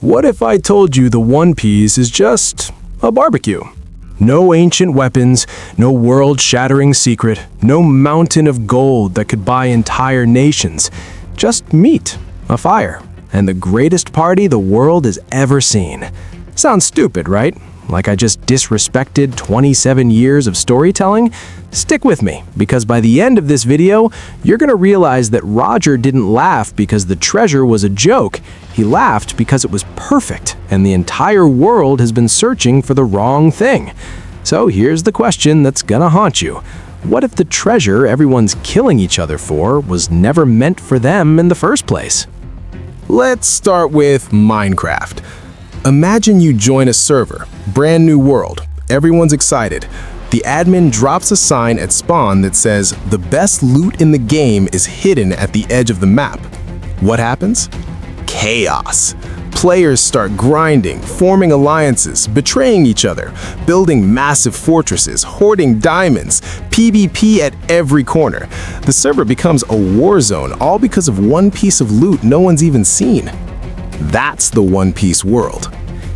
What if I told you the One Piece is just a barbecue? No ancient weapons, no world-shattering secret, no mountain of gold that could buy entire nations. Just meat, a fire, and the greatest party the world has ever seen. Sounds stupid, right? Like I just disrespected 27 years of storytelling? Stick with me, because by the end of this video, you're gonna realize that Roger didn't laugh because the treasure was a joke. He laughed because it was perfect, and the entire world has been searching for the wrong thing. So here's the question that's gonna haunt you. What if the treasure everyone's killing each other for was never meant for them in the first place? Let's start with Minecraft. Imagine you join a server, brand new world, everyone's excited. The admin drops a sign at spawn that says, "The best loot in the game is hidden at the edge of the map." What happens? Chaos. Players start grinding, forming alliances, betraying each other, building massive fortresses, hoarding diamonds, PvP at every corner. The server becomes a war zone, all because of one piece of loot no one's even seen. That's the One Piece world.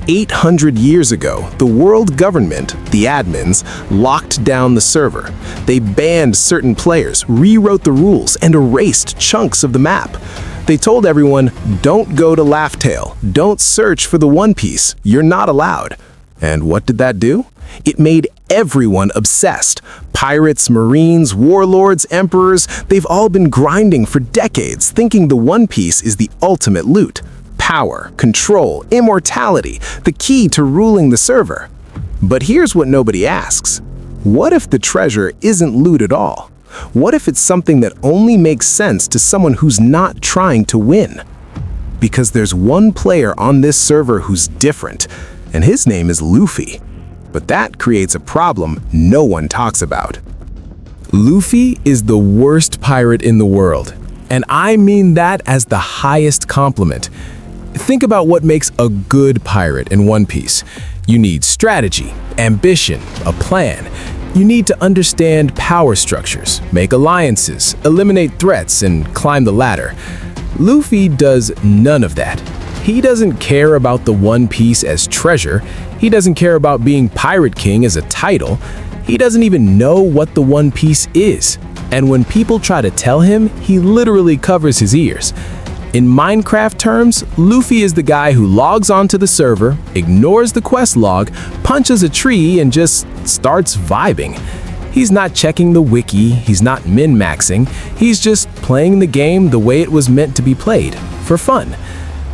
800 years ago, the world government, the admins, locked down the server. They banned certain players, rewrote the rules, and erased chunks of the map. They told everyone, don't go to Laugh Tale, don't search for the One Piece, you're not allowed. And what did that do? It made everyone obsessed. Pirates, marines, warlords, emperors, they've all been grinding for decades, thinking the One Piece is the ultimate loot. Power, control, immortality, the key to ruling the server. But here's what nobody asks. What if the treasure isn't loot at all? What if it's something that only makes sense to someone who's not trying to win? Because there's one player on this server who's different, and his name is Luffy. But that creates a problem no one talks about. Luffy is the worst pirate in the world, and I mean that as the highest compliment. Think about what makes a good pirate in One Piece. You need strategy, ambition, a plan. You need to understand power structures, make alliances, eliminate threats, and climb the ladder. Luffy does none of that. He doesn't care about the One Piece as treasure. He doesn't care about being Pirate King as a title. He doesn't even know what the One Piece is. And when people try to tell him, he literally covers his ears. In Minecraft terms, Luffy is the guy who logs onto the server, ignores the quest log, punches a tree, and just starts vibing. He's not checking the wiki, he's not min-maxing, he's just playing the game the way it was meant to be played, for fun.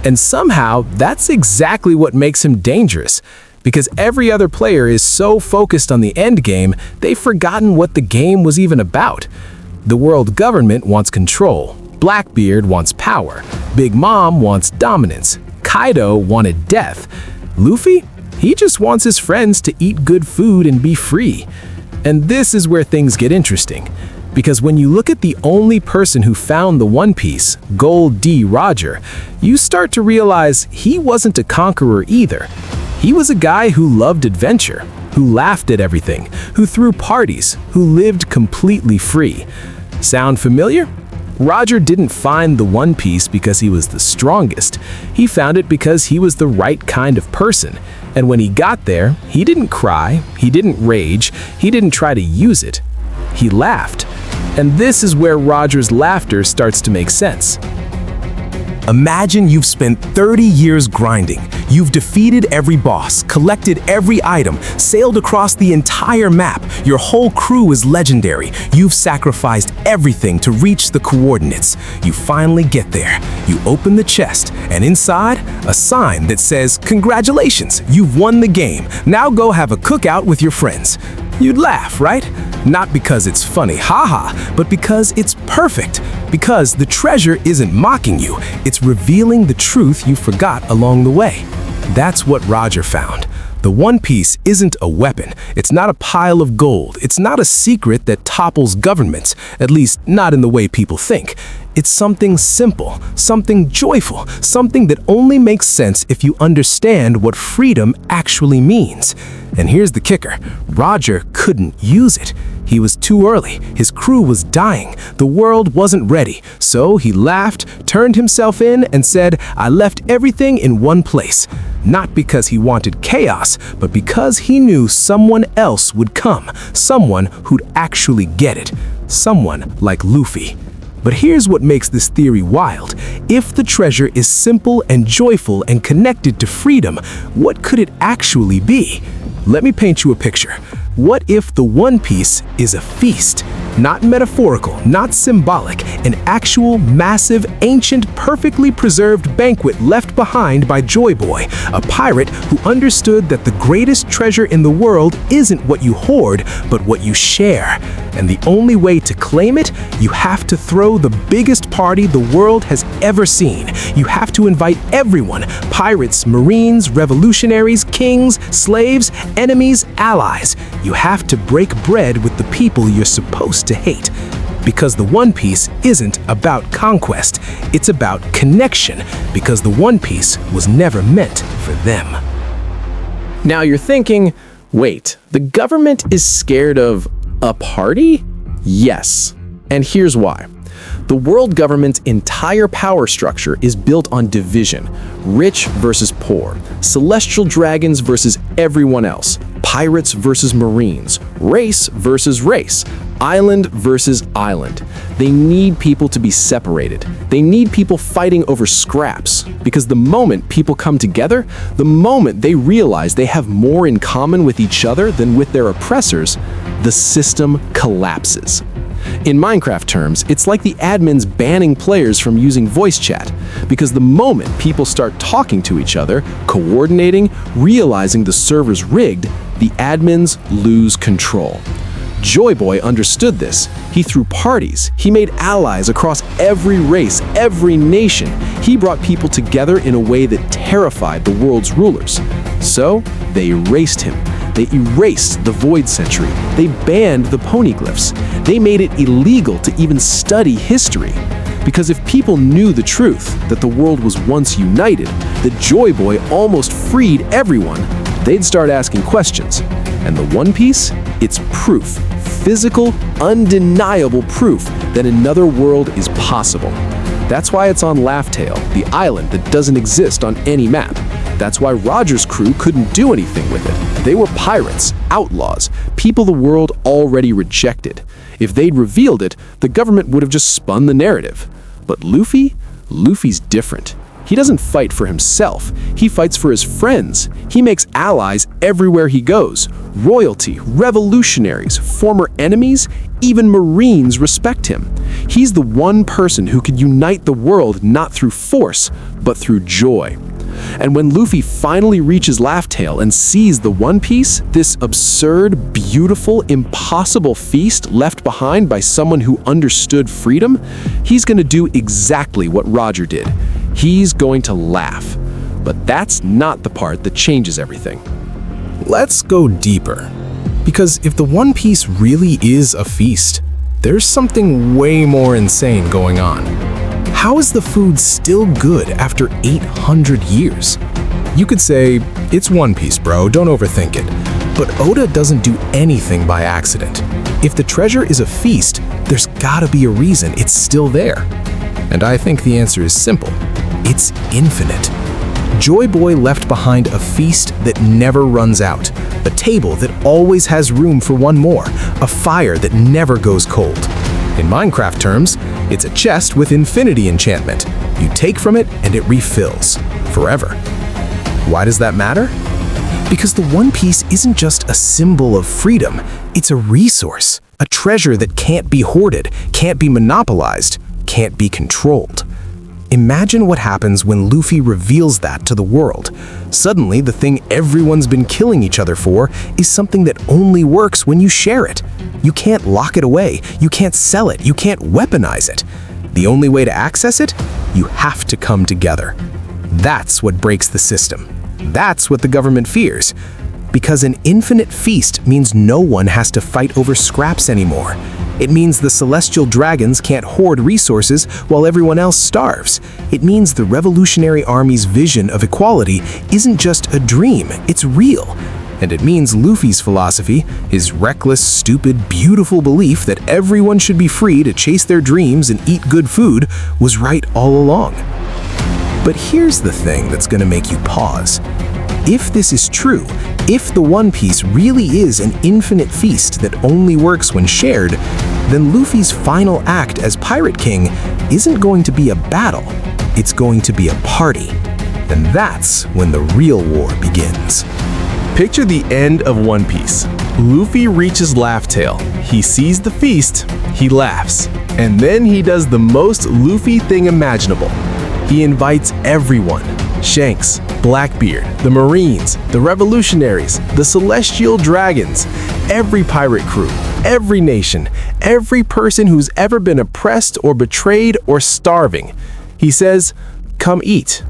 And somehow, that's exactly what makes him dangerous. Because every other player is so focused on the end game, they've forgotten what the game was even about. The world government wants control. Blackbeard wants power. Big Mom wants dominance. Kaido wanted death. Luffy? He just wants his friends to eat good food and be free. And this is where things get interesting. Because when you look at the only person who found the One Piece, Gold D. Roger, you start to realize he wasn't a conqueror either. He was a guy who loved adventure, who laughed at everything, who threw parties, who lived completely free. Sound familiar? Roger didn't find the One Piece because he was the strongest. He found it because he was the right kind of person. And when he got there, he didn't cry, he didn't rage, he didn't try to use it. He laughed. And this is where Roger's laughter starts to make sense. Imagine you've spent 30 years grinding. You've defeated every boss, collected every item, sailed across the entire map. Your whole crew is legendary. You've sacrificed everything to reach the coordinates. You finally get there. You open the chest, and inside, a sign that says, "Congratulations, you've won the game. Now go have a cookout with your friends." You'd laugh, right? Not because it's funny, haha, but because it's perfect. Because the treasure isn't mocking you, it's revealing the truth you forgot along the way. That's what Roger found. The One Piece isn't a weapon. It's not a pile of gold. It's not a secret that topples governments, at least not in the way people think. It's something simple, something joyful, something that only makes sense if you understand what freedom actually means. And here's the kicker. Roger couldn't use it. He was too early. His crew was dying. The world wasn't ready. So he laughed, turned himself in, and said, "I left everything in one place." Not because he wanted chaos, but because he knew someone else would come. Someone who'd actually get it. Someone like Luffy. But here's what makes this theory wild. If the treasure is simple and joyful and connected to freedom, what could it actually be? Let me paint you a picture. What if the One Piece is a feast? Not metaphorical, not symbolic, an actual, massive, ancient, perfectly preserved banquet left behind by Joy Boy, a pirate who understood that the greatest treasure in the world isn't what you hoard, but what you share. And the only way to claim it, you have to throw the biggest party the world has ever seen. You have to invite everyone, pirates, marines, revolutionaries, kings, slaves, enemies, allies. You have to break bread with the people you're supposed to hate. Because the One Piece isn't about conquest, it's about connection, because the One Piece was never meant for them. Now you're thinking, wait, the government is scared of a party? Yes, and here's why. The world government's entire power structure is built on division. Rich versus poor, celestial dragons versus everyone else, pirates versus marines, race versus race, island versus island. They need people to be separated. They need people fighting over scraps, because the moment people come together, the moment they realize they have more in common with each other than with their oppressors, the system collapses. In Minecraft terms, it's like the admins banning players from using voice chat, because the moment people start talking to each other, coordinating, realizing the server's rigged, the admins lose control. Joy Boy understood this. He threw parties. He made allies across every race, every nation. He brought people together in a way that terrified the world's rulers. So they erased him. They erased the Void Century. They banned the poneglyphs. They made it illegal to even study history. Because if people knew the truth, that the world was once united, that Joy Boy almost freed everyone, they'd start asking questions. And the One Piece? It's proof. Physical, undeniable proof that another world is possible. That's why it's on Laugh Tale, the island that doesn't exist on any map. That's why Roger's crew couldn't do anything with it. They were pirates, outlaws, people the world already rejected. If they'd revealed it, the government would have just spun the narrative. But Luffy's different. He doesn't fight for himself. He fights for his friends. He makes allies everywhere he goes. Royalty, revolutionaries, former enemies, even Marines respect him. He's the one person who could unite the world not through force, but through joy. And when Luffy finally reaches Laugh Tale and sees the One Piece, this absurd, beautiful, impossible feast left behind by someone who understood freedom, he's going to do exactly what Roger did. He's going to laugh. But that's not the part that changes everything. Let's go deeper. Because if the One Piece really is a feast, there's something way more insane going on. How is the food still good after 800 years? You could say, it's One Piece, bro, don't overthink it. But Oda doesn't do anything by accident. If the treasure is a feast, there's gotta be a reason it's still there. And I think the answer is simple. It's infinite. Joy Boy left behind a feast that never runs out, a table that always has room for one more, a fire that never goes cold. In Minecraft terms, it's a chest with infinity enchantment. You take from it and it refills, forever. Why does that matter? Because the One Piece isn't just a symbol of freedom, it's a resource, a treasure that can't be hoarded, can't be monopolized, can't be controlled. Imagine what happens when Luffy reveals that to the world. Suddenly, the thing everyone's been killing each other for is something that only works when you share it. You can't lock it away, you can't sell it, you can't weaponize it. The only way to access it? You have to come together. That's what breaks the system. That's what the government fears. Because an infinite feast means no one has to fight over scraps anymore. It means the celestial dragons can't hoard resources while everyone else starves. It means the Revolutionary Army's vision of equality isn't just a dream, it's real. And it means Luffy's philosophy, his reckless, stupid, beautiful belief that everyone should be free to chase their dreams and eat good food, was right all along. But here's the thing that's going to make you pause. If this is true, if the One Piece really is an infinite feast that only works when shared, then Luffy's final act as Pirate King isn't going to be a battle, it's going to be a party. And that's when the real war begins. Picture the end of One Piece. Luffy reaches Laugh Tale. He sees the feast, he laughs, and then he does the most Luffy thing imaginable. He invites everyone. Shanks, Blackbeard, the Marines, the Revolutionaries, the Celestial Dragons, every pirate crew, every nation, every person who's ever been oppressed or betrayed or starving. He says, "Come eat."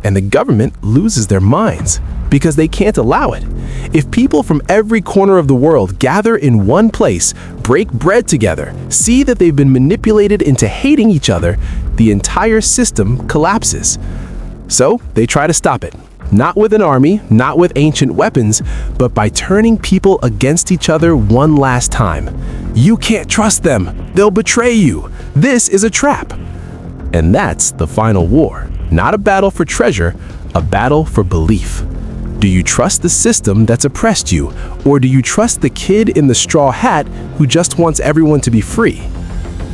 And the government loses their minds because they can't allow it. If people from every corner of the world gather in one place, break bread together, see that they've been manipulated into hating each other, the entire system collapses. So they try to stop it. Not with an army, not with ancient weapons, but by turning people against each other one last time. You can't trust them. They'll betray you. This is a trap. And that's the final war. Not a battle for treasure, a battle for belief. Do you trust the system that's oppressed you, or do you trust the kid in the straw hat who just wants everyone to be free?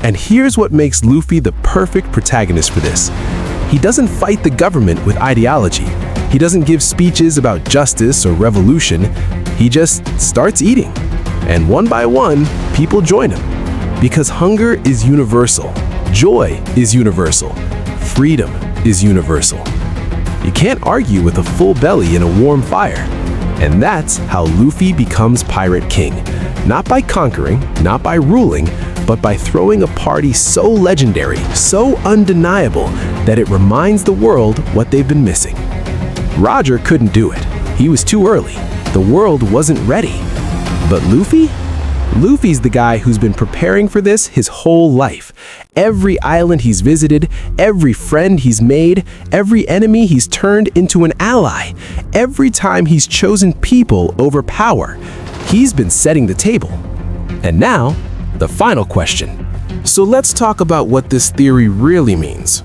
And here's what makes Luffy the perfect protagonist for this. He doesn't fight the government with ideology. He doesn't give speeches about justice or revolution. He just starts eating. And one by one, people join him. Because hunger is universal. Joy is universal. Freedom is universal. You can't argue with a full belly and a warm fire. And that's how Luffy becomes Pirate King. Not by conquering, not by ruling, but by throwing a party so legendary, so undeniable, that it reminds the world what they've been missing. Roger couldn't do it. He was too early. The world wasn't ready. But Luffy? Luffy's the guy who's been preparing for this his whole life. Every island he's visited, every friend he's made, every enemy he's turned into an ally, every time he's chosen people over power, he's been setting the table. And now, the final question. So let's talk about what this theory really means.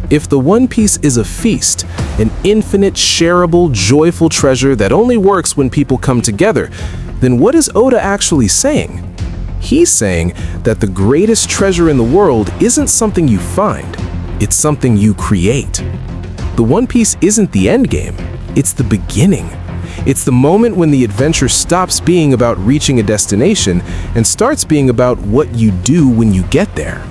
If the One Piece is a feast, an infinite, shareable, joyful treasure that only works when people come together, then what is Oda actually saying? He's saying that the greatest treasure in the world isn't something you find, it's something you create. The One Piece isn't the end game, it's the beginning. It's the moment when the adventure stops being about reaching a destination and starts being about what you do when you get there.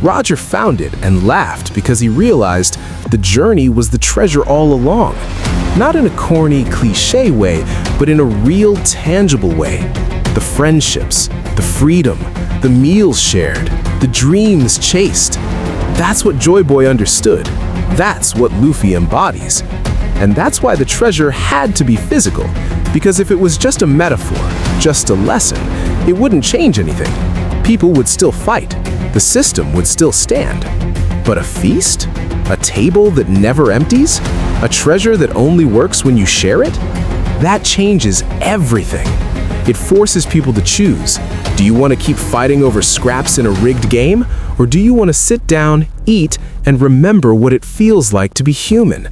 Roger found it and laughed because he realized the journey was the treasure all along. Not in a corny, cliché way, but in a real, tangible way. The friendships, the freedom, the meals shared, the dreams chased. That's what Joy Boy understood. That's what Luffy embodies. And that's why the treasure had to be physical, because if it was just a metaphor, just a lesson, it wouldn't change anything. People would still fight. The system would still stand. But a feast? A table that never empties? A treasure that only works when you share it? That changes everything. It forces people to choose. Do you want to keep fighting over scraps in a rigged game? Or do you want to sit down, eat, and remember what it feels like to be human?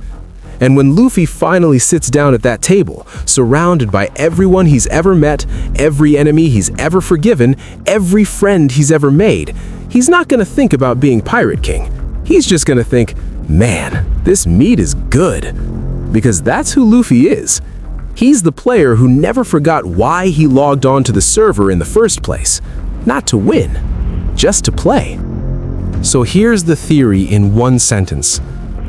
And when Luffy finally sits down at that table, surrounded by everyone he's ever met, every enemy he's ever forgiven, every friend he's ever made, he's not going to think about being Pirate King. He's just going to think, man, this meat is good. Because that's who Luffy is. He's the player who never forgot why he logged on to the server in the first place. Not to win, just to play. So here's the theory in one sentence.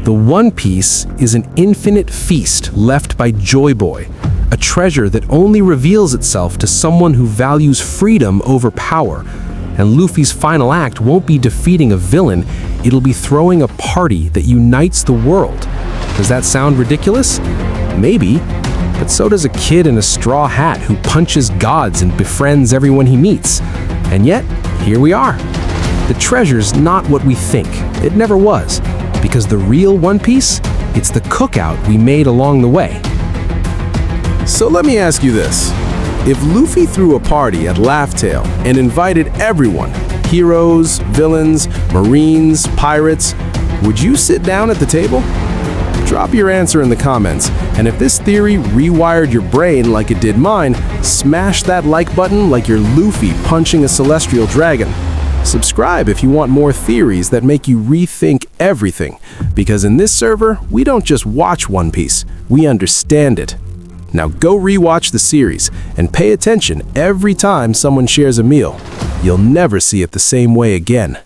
The One Piece is an infinite feast left by Joy Boy, a treasure that only reveals itself to someone who values freedom over power. And Luffy's final act won't be defeating a villain, it'll be throwing a party that unites the world. Does that sound ridiculous? Maybe, but so does a kid in a straw hat who punches gods and befriends everyone he meets. And yet, here we are. The treasure's not what we think. It never was. Because the real One Piece, it's the cookout we made along the way. So let me ask you this. If Luffy threw a party at Laugh Tale and invited everyone, heroes, villains, marines, pirates, would you sit down at the table? Drop your answer in the comments, and if this theory rewired your brain like it did mine, smash that like button like you're Luffy punching a celestial dragon. Subscribe if you want more theories that make you rethink everything, because in this server, we don't just watch One Piece, we understand it. Now go rewatch the series and pay attention every time someone shares a meal. You'll never see it the same way again.